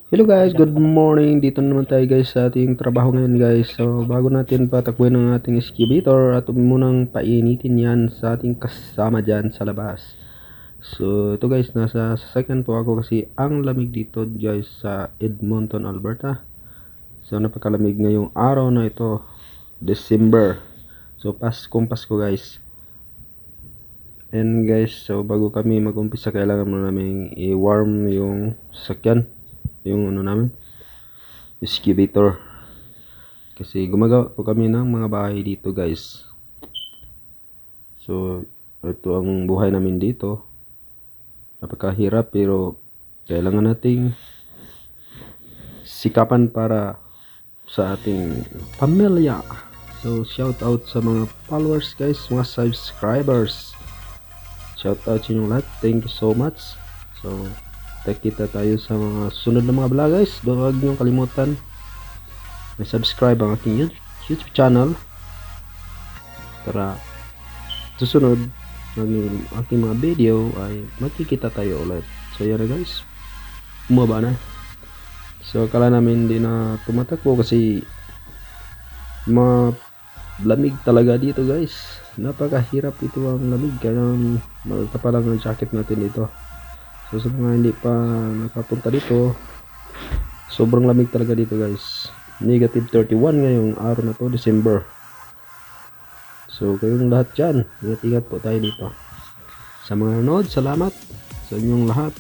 Hello guys, good morning. Dito naman tayo guys sa ating trabaho ngayon guys. So bago natin patakbuhin ang ating excavator at munang painitin yan sa ating kasama dyan sa labas. So ito guys, nasa sasakyan po ako kasi ang lamig dito guys sa Edmonton, Alberta. So napakalamig ngayong araw na ito, December. So Pasko guys. And guys, so bago kami mag-umpisa kailangan muna namin i-warm yung sasakyan, yung ano namin, excavator, kasi gumagawa po kami ng mga bahay dito guys. So ito ang buhay namin dito, napakahirap pero kailangan nating sikapan para sa ating pamilya. So shout out sa mga followers guys, mga subscribers, shout out sa inyong lahat, thank you so much. So kita tayo sa mga sunod na mga vlog guys. Huwag niyong kalimutan na subscribe ang aking YouTube channel para susunod ng aking mga video ay magkikita tayo ulit. So yan na guys, bumaba na. So akala namin hindi na tumatakbo kasi malamig talaga dito guys. Napakahirap ito ang lamig, kaya malta pa lang ang jacket natin dito. So sa mga hindi pa nakapunta dito, sobrang lamig talaga dito guys. Negative 31 ngayong araw na to, December. So kayong lahat dyan, ingat-ingat po tayo dito. Sa mga nanood, salamat sa inyong lahat.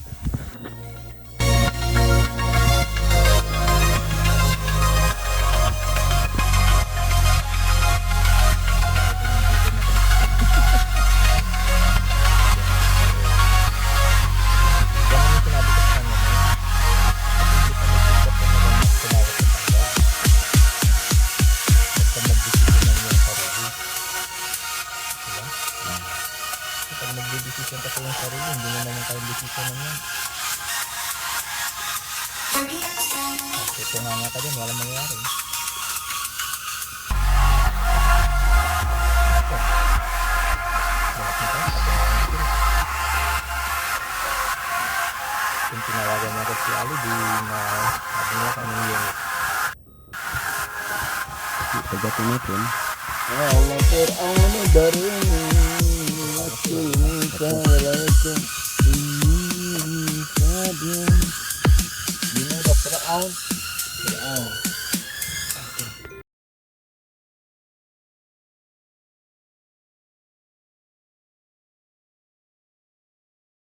Pag nagdidesisyon ka sa iyong sarili, hindi mo naman kayong desisyon yan. Kasi nga ka dyan, walang mangyari. Kung tinawagan mo si Ali, di na sabi niya kung anong unit. Pagdating natin, Allah Quran darin Assalamualaikum. Ini Quran.